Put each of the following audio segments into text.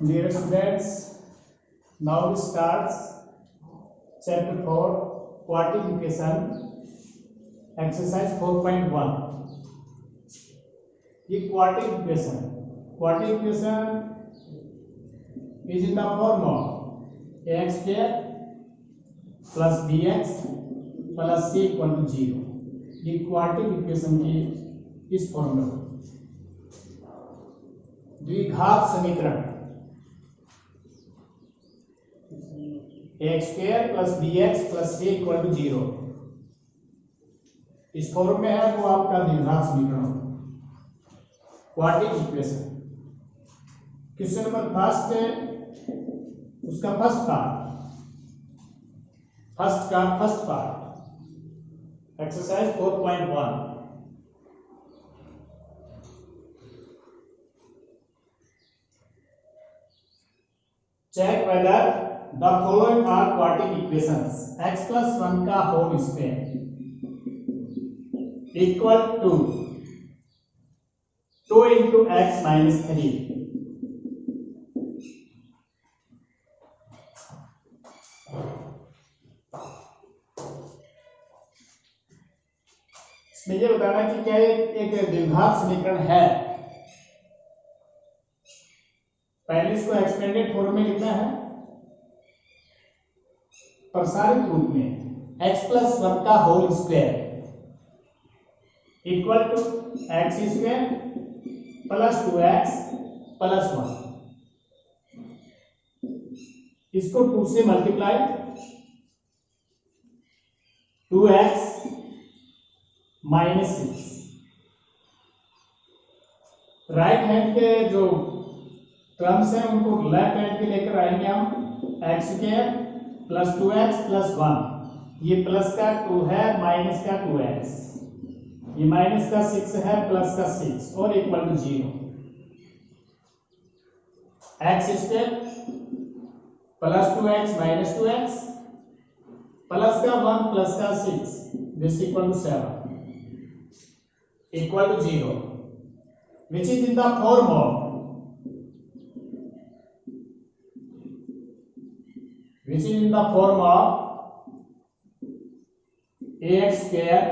Dear students, now we starts chapter 4 quantification exercise 4.1. ये quantification is in the form of ax square plus bx plus c equal to 0. ये quantification की इस formula द्विघात समीकरण x square plus b x plus c equal to 0 इस form में है, वो आपका द्विघात समीकरण quadratic equation. Question number first है उसका first part exercise 4.1। check whether the following are quadratic equations: x plus 1 का whole square equal to 2 into x minus 3। इसमें ये बताना कि क्या एक द्विघात समीकरण है। पहले इसको एक्सपेंडेड फॉर्म में लिखना है, प्रसारित रूप में x प्लस 1 का whole square equal to x square plus 2x plus 1। इसको 2 से multiply 2x minus 6। Right hand के जो टर्म्स हैं उनको लेफ्ट हैंड के लेकर आएंगे हम। X square plus 2x plus 1, ये प्लस का 2 है, माइनस का 2x, ये माइनस का 6 है, प्लस का 6 और equal to 0। X square plus 2x minus 2x plus का 1 प्लस का 6 this equal to 7 equal to 0 which is in the form of ax square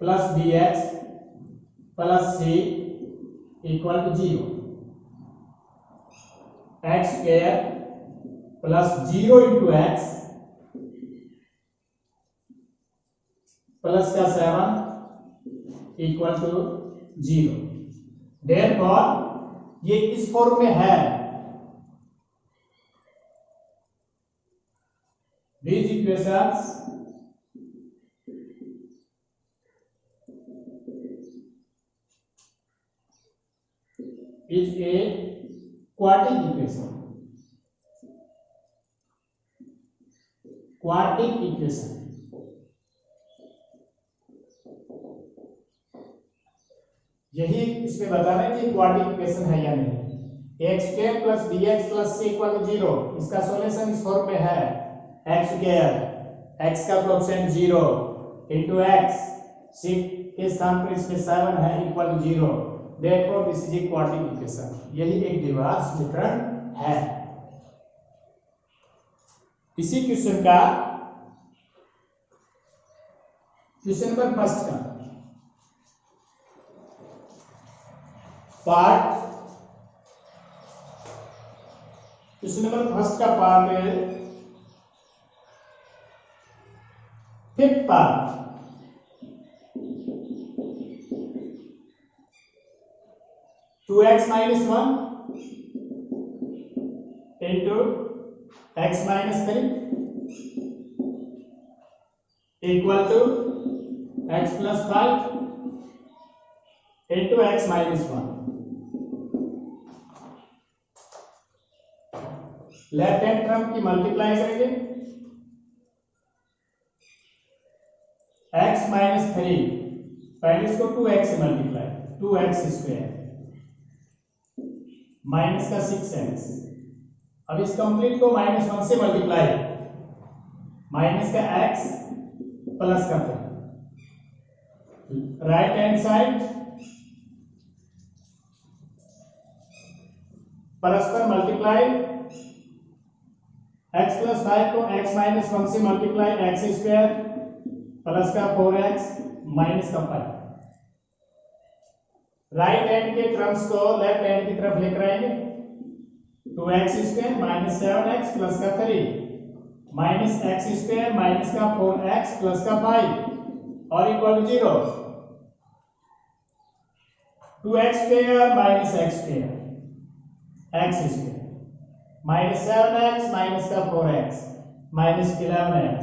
plus bx plus c equal to 0। x square plus 0 into x plus का 7 equal to 0। therefore ये इस form में है। These equations is a quadratic equation। Quadratic equation यही इसमें बताना है कि क्वाड्रेटिक इक्वेशन है या नहीं। X square plus b x plus c equal to 0, इसका सॉल्यूशन इस फॉर्म में है। एक्स स्क्वायर एक्स का कोएफिशिएंट 0 इंटू एक्स, सी के स्थान पर इसमें 7 है equal to 0। Therefore this is a quadratic equation. यही एक द्विघात समीकरण है। इसी क्वेश्चन का क्वेश्चन नंबर फर्स्ट का पार्ट, क्वेश्चन नंबर फर्स्ट का पार्ट है fifth part. 2x minus 1 into x minus 3 equal to x plus 5 into x minus 1। Left hand term की मल्टीप्लाई करेंगे। x माइनस 3 पहले इसको 2x से मल्टीप्लाई 2x स्क्वायर माइनस का 6x। अब इस कंप्लीट को -1 से मल्टीप्लाई माइनस का x प्लस का 3। राइट हैंड साइड परस्पर मल्टीप्लाई x प्लस 5 को x माइनस 1 से मल्टीप्लाई x स्क्वायर प्लस का 4x माइनस का 5। राइट हैंड के टर्म्स को लेफ्ट हैंड की तरफ लेकर आएंगे। 2x square minus 7x plus का 3 माइनस x स्क्वायर माइनस का 4x प्लस का 5 और equal to 0। 2x square minus x square x square minus 7x minus का 4x माइनस 11x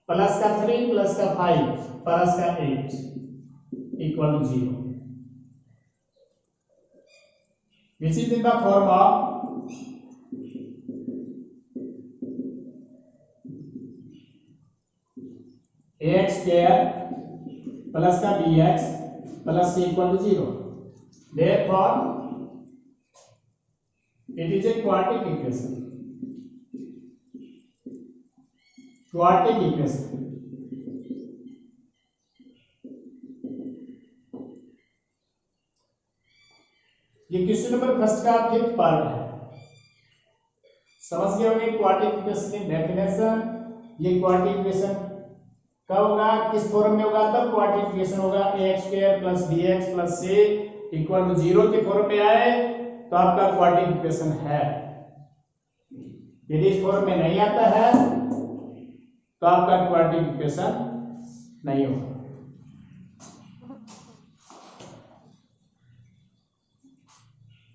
प्लस का 3 प्लस का 5 प्लस का 8 equal to 0, which is in the form of ax square plus का bx plus c equal to 0. Therefore, it is a quadratic equation. Quadratic equation. ये question number first का fifth part है। समझ गए होंगे quadratic equation की definition. ये quadratic equation कब होगा, किस फॉर्म में होगा, तब क्वाड्रेटिक इक्वेशन होगा ax square plus bx plus c equal to 0 के फॉर्म में आए तो आपका क्वाड्रेटिक इक्वेशन है। यदि इस फॉर्म में नहीं आता है तो आपका क्वाड्रेटिक इक्वेशन नहीं होगा।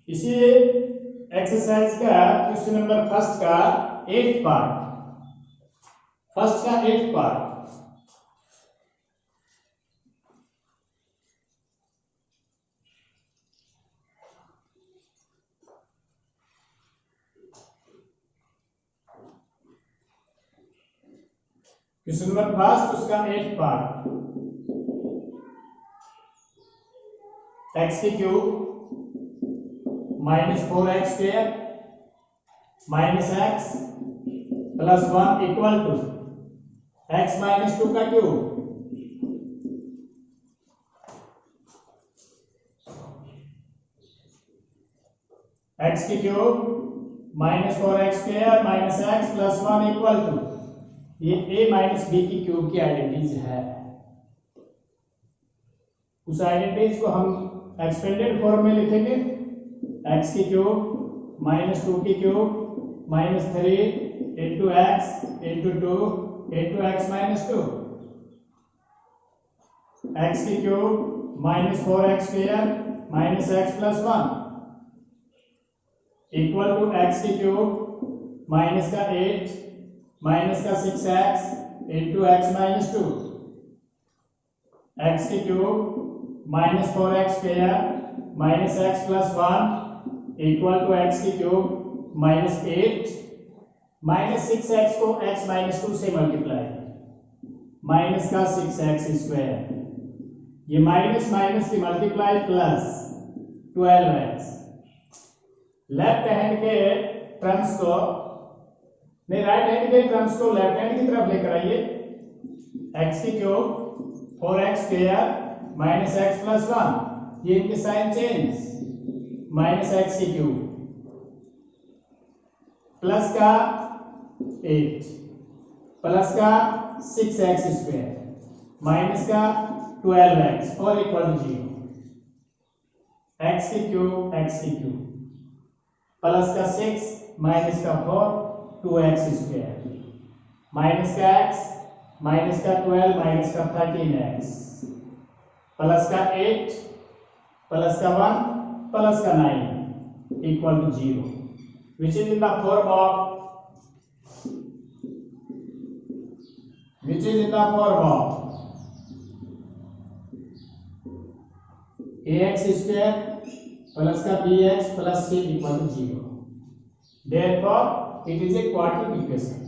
इसी एक्सरसाइज का क्वेश्चन नंबर फर्स्ट का 8th पार्ट, फर्स्ट का 8th part. Question number first उसका 8th पार्ट। x की cube minus 4x square minus x plus 1 equal to x minus 2 का क्यूब x की cube minus 4x square minus x plus 1 equal to, ये a minus b की cube की identities है। उस identities को हम एक्सपेंडेड फॉर्म में लिखेंगे। x की क्यूब माइनस 2 की cube minus 3 into x into 2 into x minus 2, x की cube minus 4x square minus x plus 1 equal to x की क्यूब माइनस का 8 माइनस का 6x into x minus 2, x की cube minus 4x square minus x plus 1 equal to x की cube minus 8 minus 6x को x minus 2 से multiply minus का 6x square, ये minus minus की multiply plus 12x। Left hand के terms को नहीं, राइट हैंड के टर्म्स को लेफ्ट हैंड की तरफ लेकर आइए। x की cube 4x square minus x plus 1, ये इनके साइन चेंज माइनस x की क्यूब प्लस का 8 प्लस का 6x स्क्वायर माइनस का 12x और इक्वल टू 0, x की क्यूब प्लस का 6 माइनस का 4 2x स्क्वायर माइनस का x माइनस का 12 माइनस का 13x प्लस का 8 प्लस का 1 प्लस का 9 equal to 0, which is in the form of ax square plus का bx plus c equal to 0। Therefore, it is a quadratic equation.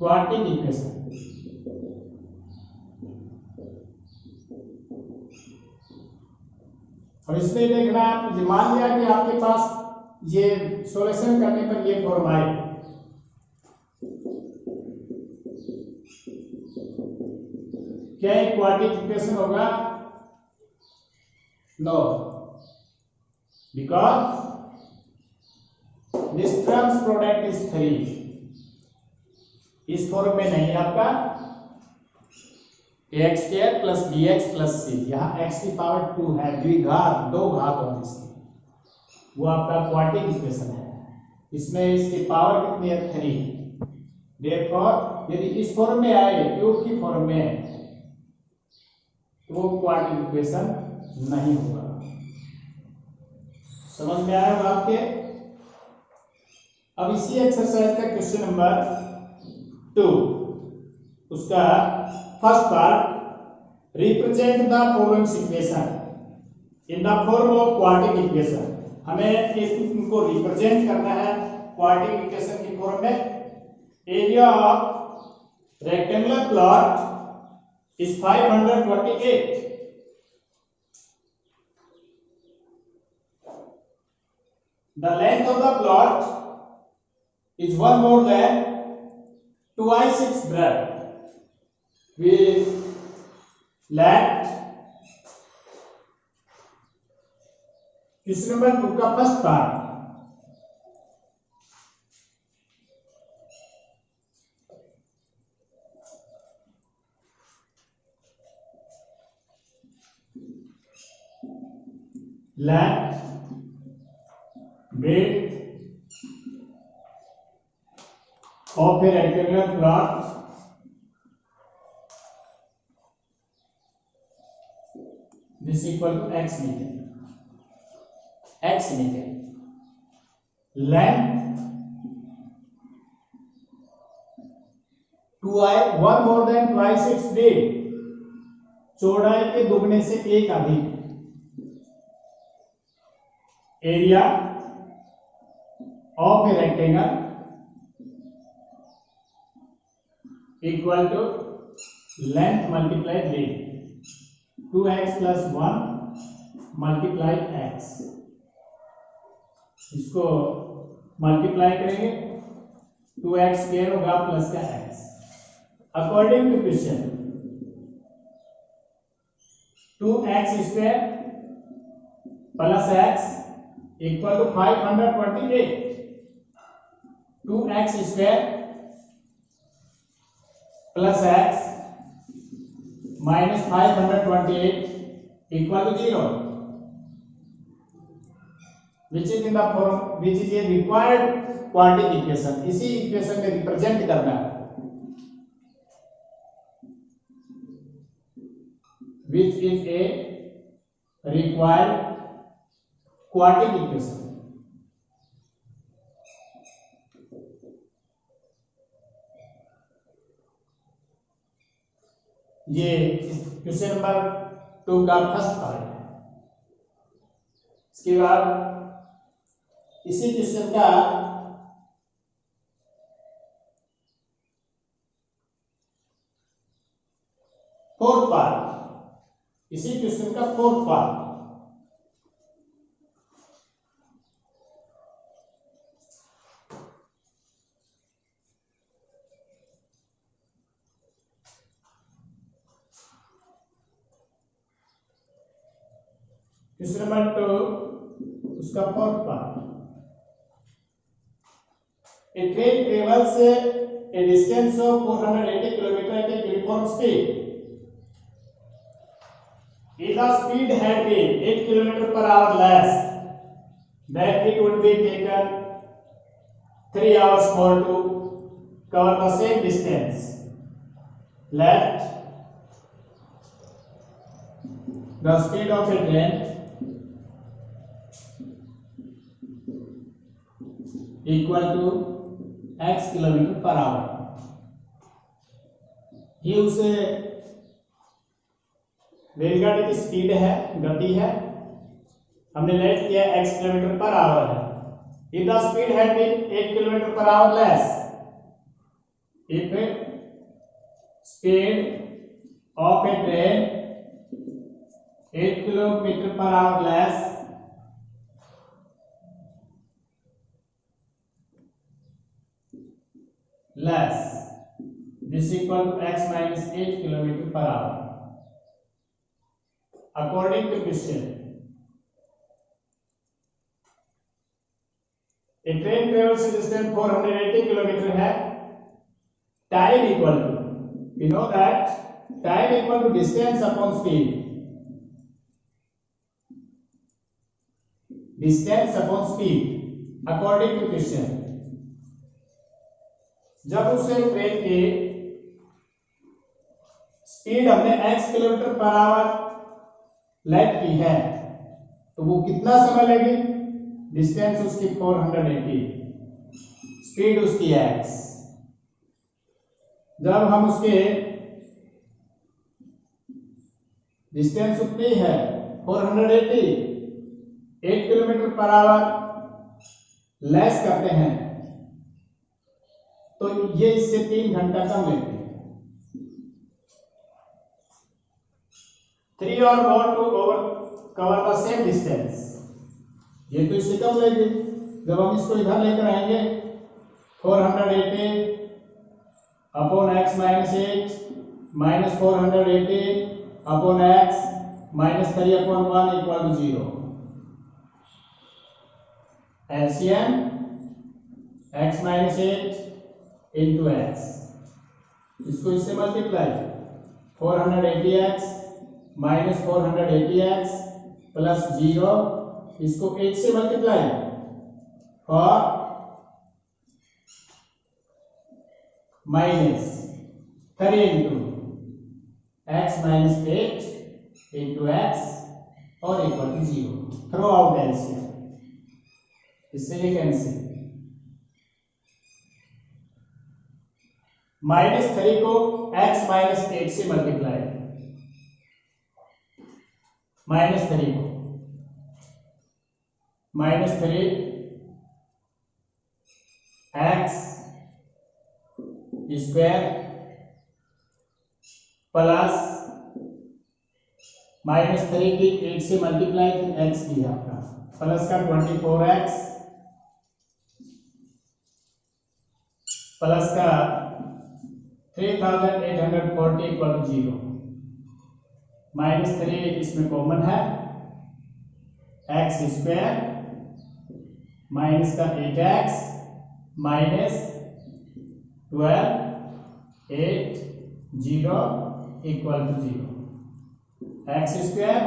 Quadratic equation. अब इसमें देखना आप, मान लिया कि आपके पास ये सॉल्यूशन करने पर ये फॉर्म आए, क्या एक क्वाड्रेटिक इक्वेशन होगा no, because Nystron's product is 3, इस फॉर्म में नहीं आपका ax square plus bx plus c, यहाँ x की पावर 2 है, द्विघात, दो घात होगी इसकी, वो आपका क्वाड्रेटिक इक्वेशन है। इसमें इसकी पावर कितनी है? 3। देयरफॉर यदि इस फॉर्म में आए, क्यूब की फॉर्म में, तो वो क्वाड्रेटिक इक्वेशन नहीं होगा। समझ में आया होगा आपके? अब इसी एक्सरसाइज का क्वेश्चन नंबर 2, उसका first part, represent the following equation in the form of quadratic equation. हमें इनको रिप्रेजेंट करना है क्वाड्रेटिक इक्वेशन की फॉर्म में। Area of rectangular plot is 528। The length of the plot is one more than twice its breadth. We let question number 2 का first part, let width of a rectangular plot this equal to x meter, x meter, length 1 more than twice its width, चौड़ाई के दुगने से एक अधिक, area of a rectangle equal to length multiply width, 2x plus 1 multiply x, इसको multiply करेंगे, 2x square होगा plus का x। According to question 2x square plus x equal to 528, 2x square plus x minus 528 equal to 0, which is in the form, which is a required quadratic equation। इसी equation में represent करना है, which is a required quadratic equation। ये question number 2 का first part है। इसके बाद इसी क्वेश्चन का फोर्थ पार्ट, इसी क्वेश्चन का फोर्थ पार्ट, क्वेश्चन नंबर 2 उसका fourth part, a train travels a distance of 480 kilometre at a uniform speed, if the speed had been 8 kilometer per hour less, then it would be taken 3 hours more to cover the same distance. Let the speed of a train equal to x kilometre per our. ये उसे रेलगाड़ी की speed है, गति है, हमने let किया x kilometre per hour है। if the speed had been 8 kilometre per hour less, if speed of a train 8 kilometre per hour less, this equal to x minus 8 kilometre per hour. According to question a train travels distance 480 kilometre है, time equal to, we know that time equal to distance upon speed, distance upon speed according to question। जब उसे train की speed हमने x kilometre per hour let की है तो वो कितना समय लेगी, डिस्टेंस उसकी 480, स्पीड उसकी x। जब हम उसके डिस्टेंस उतनी है 480, 8 किलोमीटर पर आवर लेस करते हैं तो ये इससे 3 घंटा कम लेते हैं। 3 और more to cover the same distance, ये तो इससे कम लेगी। जब हम इसको इधर लेकर आएंगे 480 upon x minus 8 minus 480 upon x minus 3 upon 1 equal to 0। LCM x minus 8 into x, इसको इससे multiply 480x minus 480x plus 0, इसको 8 से मल्टीप्लाई और minus 3 into x minus 8 into x और equal to 0। Throw out LCM, इससे ये cancel. -3 को x minus 8 से मल्टीप्लाई, -3 को -3 x स्क्वायर प्लस -3 की 8 से मल्टीप्लाई तो x की आपका प्लस का 24x प्लस का 3840 इक्वल टू 0। -3 इसमें कॉमन है, x स्क्वायर माइनस का 8x minus 12 8 0 equal to 0। x square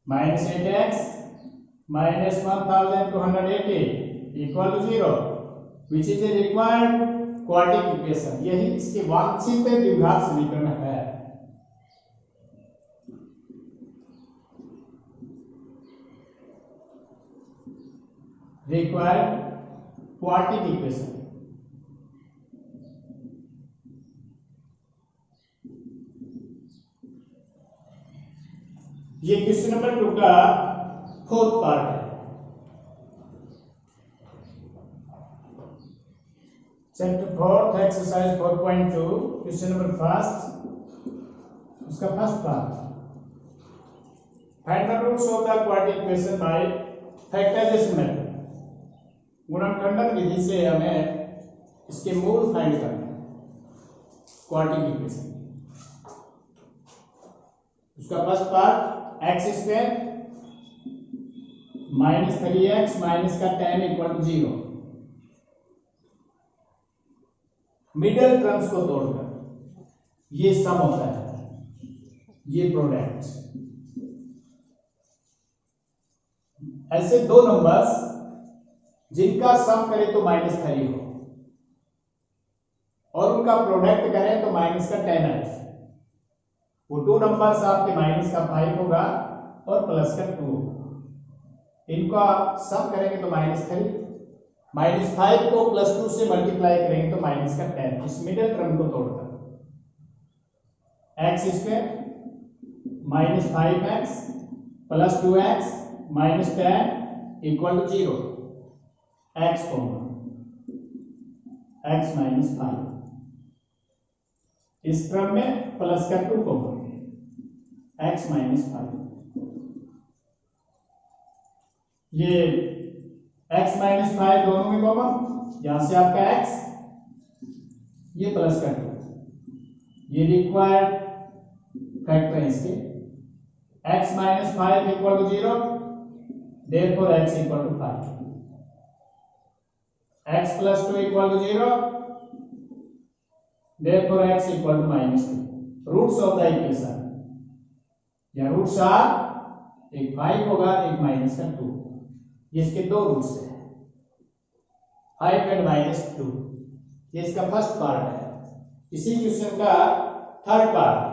minus 8x minus 1280 equal to 0 which is a required quadratic equation. यही इसके वांछित द्विघात समीकरण है। Required quadratic equation. ये क्वेश्चन नंबर 2 का 4th पार्ट है। Chapter 4th exercise 4.2 question number 1, उसका first part. Find the roots of the quadratic equation by factorisation method. गुणनखंडन विधि से हमें इसके मूल फाइंड करना है क्वाड्रेटिक इक्वेशन। उसका first part x square minus 3x minus का tan equal to 0। Middle terms को तोड़कर ये सम होता है, ये प्रोडक्ट। ऐसे दो नंबर्स जिनका सम करें तो -3 हो और उनका प्रोडक्ट करें तो माइनस का tan आए। वो 2 नंबर्स आपके माइनस का 5 होगा और प्लस का 2 होगा। इनका सम करेंगे तो -3, -5 को +2 से मल्टीप्लाई करेंगे तो माइनस का 10। इस मिडिल टर्म को तोड़कर x square -5x plus 2x minus 10 equal to 0। x x minus 5, इस क्रम में प्लस का 2 कॉमन, x माइनस 5। ये x माइनस 5 दोनों में कॉमन, यहां से आपका x, ये प्लस का 2, ये रिक्वायर्ड फैक्टर है इसके। x minus 5 equal to 0, therefore x equal to 5। x plus 2 equal to 0, therefore x equal to minus 2. Roots of the equation, या रूट्स आर, एक 5 होगा, एक माइनस का 2, जिसके दो रूट्स है 5 एंड माइनस 2। ये इसका फर्स्ट पार्ट है। इसी क्वेश्चन का third part,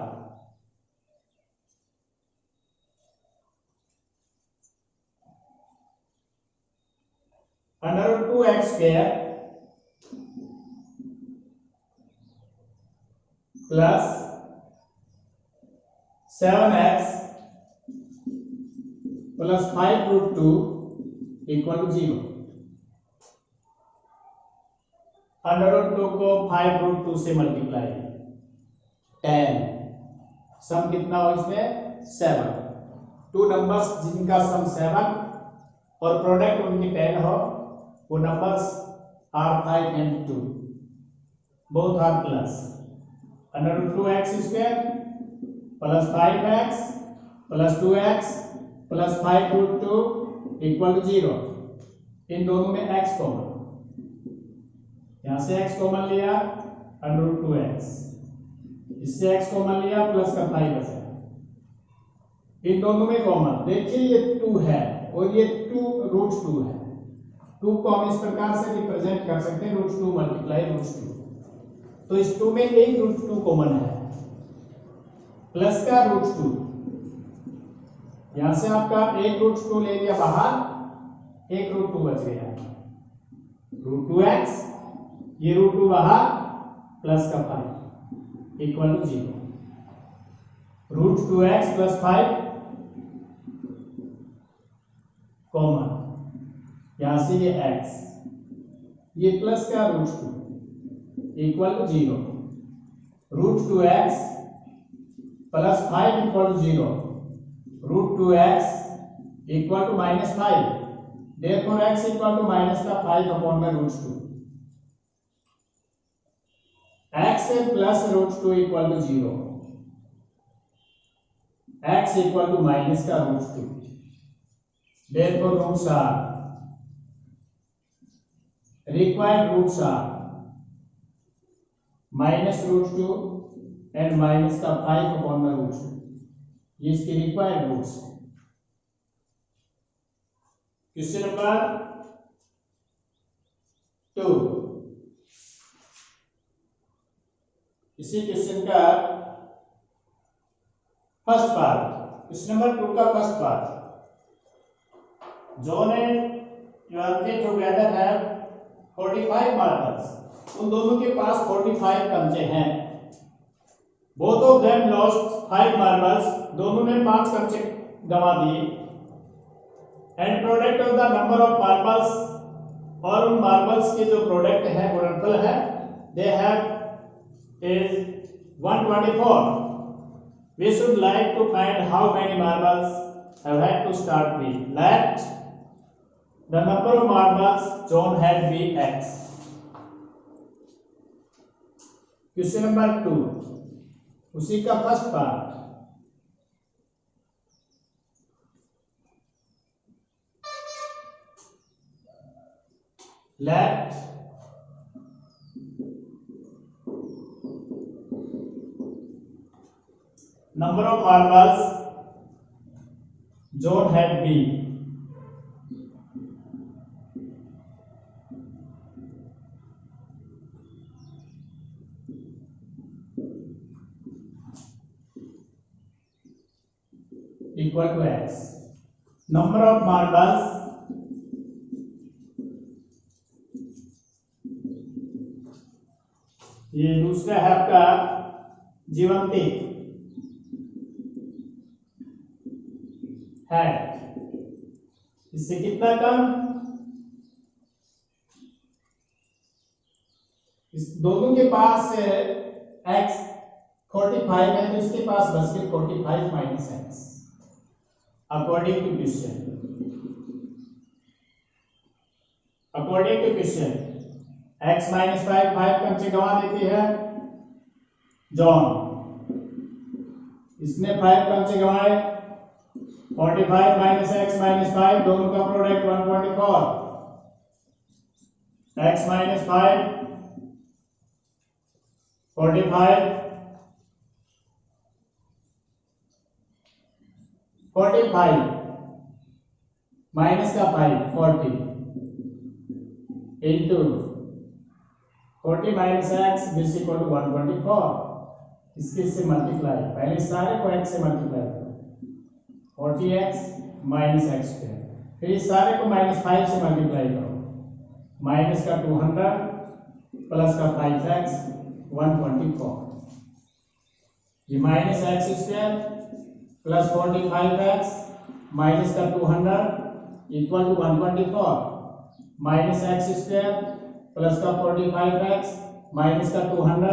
under root 2x square plus 7x plus 5 root 2 equal to 0। Under root 2 को 5 रूट 2 से मल्टीप्लाई 10, सम कितना हो इसमें 7। टू नंबर्स जिनका सम 7 और प्रोडक्ट उनकी 10 हो, वो numbers are 5 and 2, both are plus. Under root 2x square plus 5x plus 2x plus 5 root 2 equal to 0। इन दोनों में x कॉमन, यहां से x कॉमन लिया, अंडर रूट 2x, इससे x कॉमन लिया, प्लस का 5 बचा। इन दोनों में कॉमन देखिए, ये 2 है और ये 2 रूट 2 है। 2 को हम इस प्रकार से रिप्रेजेंट कर सकते हैं, रूट 2 मल्टीप्लाई रूट 2। तो इस 2 में एक रूट 2 कॉमन है, प्लस का रूट 2, यहां से आपका एक रूट 2 ले लिया बाहर, एक रूट 2 बच गया, रूट 2x, ये रूट 2 बाहर, प्लस का 5 equal to 0। Root 2x plus 5 common, यहां से ये x, ये प्लस का root 2 equal to 0। Root 2x plus 5 equal to 0, root 2x equal to minus 5, therefore x equal to minus का 5 अपॉन में root 2। x plus root 2 equal to 0, x equal to minus का root 2, therefore roots are, required roots are minus root 2 and minus का 5 upon में root 2, ये इसके required roots है। Question number 2, इसी question का फर्स्ट पार्ट, क्वेश्चन नंबर 2 का first part, John and Yuante together have 45 marbles. उन दोनों के पास 45 कंचे हैं। Both of them lost 5 marbles. दोनों ने 5 कंचे गंवा दिए। And product of the number of marbles, और उन मार्बल्स के जो प्रोडक्ट है, गुणनफल है, they have is 124. We should like to find how many marbles have had to start with. Let the number of marbles John had be x. Question number 2, उसी का first part, let number of marbles John had be. Equal to x. Number of marbles ये दूसरा है आपका जीवंती है, इससे कितना कम, इस दोनों के पास x 45 है, तो इसके पास बस के 45 minus x according to question. According to question x minus 5 कंचे गंवा देती है जॉन, इसने 5 कंचे गंवाए, 45 माइनस x माइनस 5, दोनों का प्रोडक्ट 124, x माइनस 5 45 45 माइनस का 5 40 into 40 minus x this equal to 124 इसके से मल्टीप्लाई पहले सारे को x से मल्टीप्लाई करो 40x माइनस एक्स स्क्वायर फिर इस सारे को माइनस 5 से मल्टीप्लाई करो माइनस का 200 प्लस का 5x 124 ये minus x square plus 45x minus का 200 equal to 124 minus x square plus का 45x माइनस का 200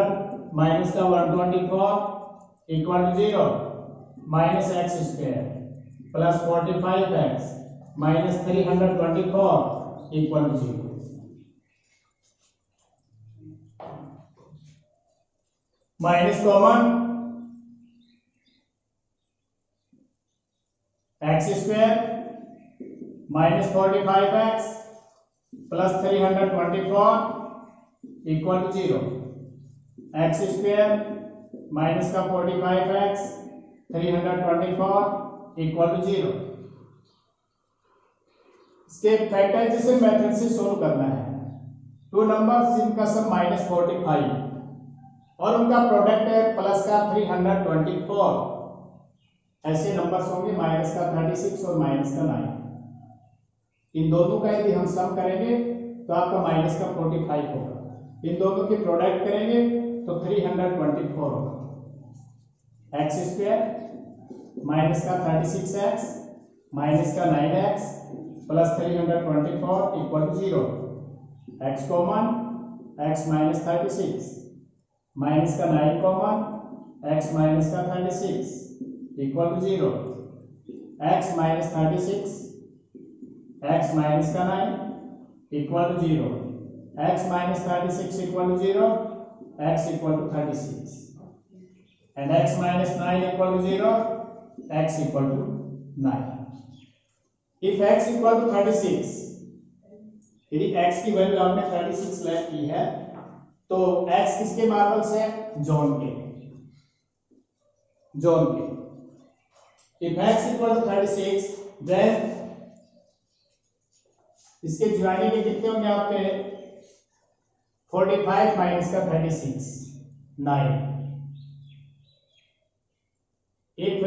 माइनस का 124 equal to 0 minus x square plus 45x minus 324 equal to 0 minus common x square minus 45x plus 324 equal to 0 x square minus का 45x 324 equal to 0 इसके factorisation method से solve करना है two numbers जिनका सम minus 45 और उनका product है plus का 324 ऐसे नंबर्स होंगे माइनस का 36 और माइनस का 9 इन दोनों का यदि हम सम करेंगे तो आपका माइनस का 45 होगा इन दोनों की प्रोडक्ट करेंगे तो 324 होगा एक्स स्क्वायर माइनस का 36x माइनस का 9x plus 324 equal to 0 x common x minus 36 minus का 9 कॉमन x माइनस का 36 equal to 0 x minus 36 x minus का 9 equal to 0 x minus 36 equal to 0 x equal to 36 and x minus 9 equal to 0 x equal to 9 if x equal to 36 यदि x की value आपने 36 late की है तो x किसके marbles है John के if x equal to 36 then इसके ज्वाइनिंग के कितने होंगे आपके 45 माइनस का 36 9 if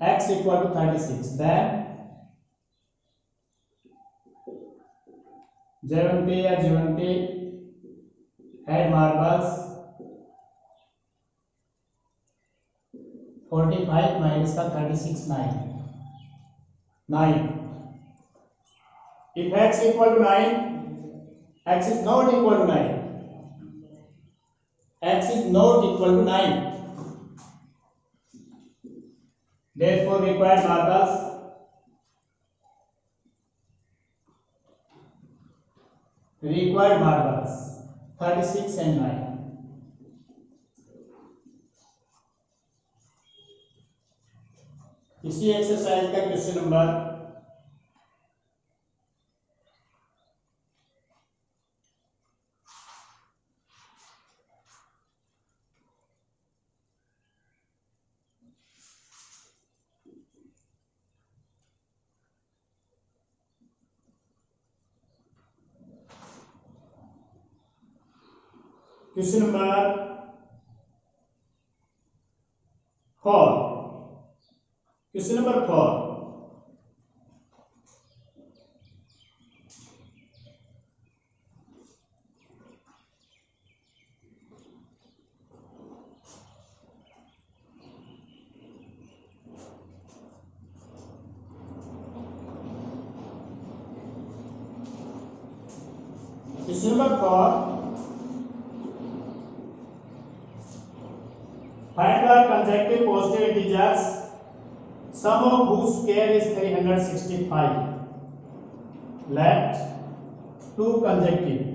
x equal to 36 then J1P या G1P had marbles 45 minus का 36 9 if x equal to 9 x is not equal to 9 x is not equal to 9 therefore required marbles 36 and 9 इसी exercise का question number 4 question number 4 question number 4 find the consecutive positive integers sum of whose square is 365 let two consecutive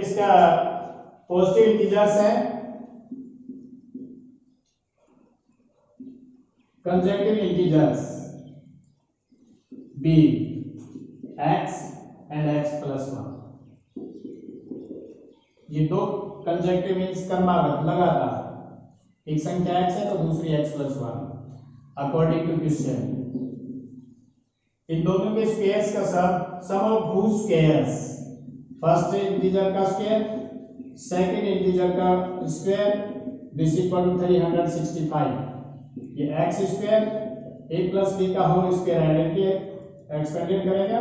इसका positive integers है consecutive integers b x and x plus 1, ये दो conjunctive means क्रमागत लगातार, एक संख्या x है तो दूसरी x plus 1 according to question. इन दोनों के स्क्वायर्स का sum of whose squares, first integer का स्क्वायर सेकंड इंटीजर का स्क्वायर, दिस इक्वल टू 365। ये x square a plus b का होल स्क्वायर आइडेंटिटी एक्सपेंडेड करेगा,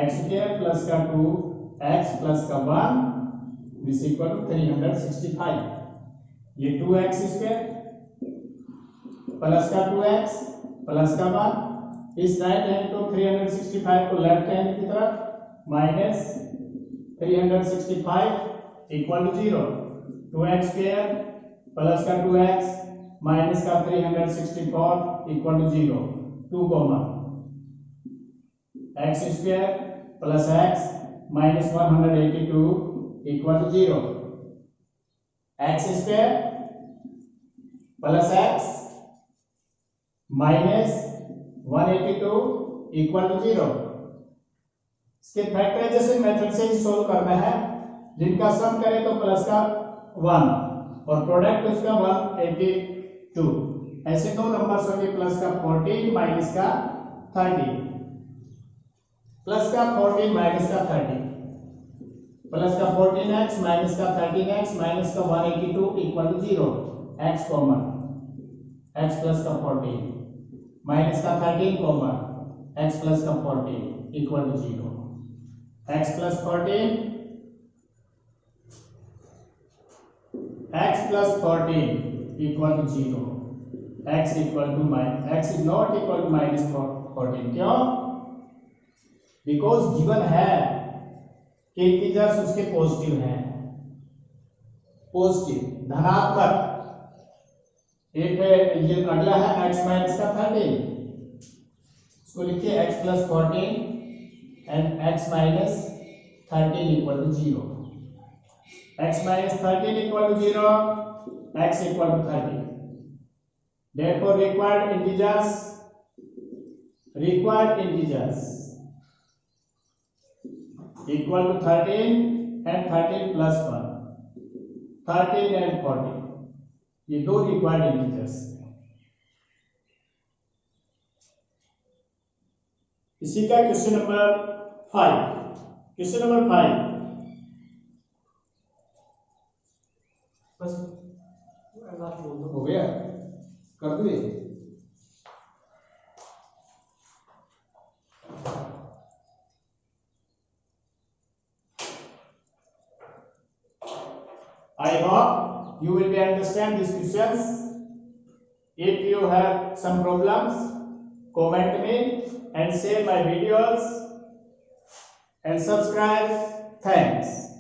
x स्क्वायर प्लस का 2 x प्लस का 1 दिस इक्वल टू 365। ये 2x square plus का 2x plus का 1, इस राइट हैंड को 365 को लेफ्ट हैंड की तरफ minus 365 equal to 0, 2x square plus का 2x माइनस का 364 equal to 0, 2 comma x square plus x minus 182 equal to 0, x square plus x minus 182 equal to 0। इसके factorisation method से ही solve करना है, जिनका सम करें तो प्लस का 1 और प्रोडक्ट उसका 182, ऐसे दो नंबर्स होंगे, प्लस का 14 माइनस का 30, प्लस का 14 माइनस का 30, प्लस का 14x माइनस का 13x माइनस का 182 equal to 0, x common x plus का 14 माइनस का 13 कॉमन x प्लस का 14 equal to 0, x plus 14 equal to 0, x equal to x is not equal to minus 14। क्यों? Because given है कि integers उसके positive हैं, positive धनात्मक। एक है ये अगला है x माइनस का 13, इसको लिखिए x plus 14 and x minus 13 equal to 0, x minus 13 equal to 0, x equal to 30। Therefore required integers equal to 13 and 13 plus 1, 13 and 14, ये दो रिक्वायर्ड इंटीजर्स। इसी का क्वेश्चन नंबर 5 बस हो गया, कर दिए। I hope you will be understand these questions. If you have some problems, comment me and share my videos and subscribe. Thanks.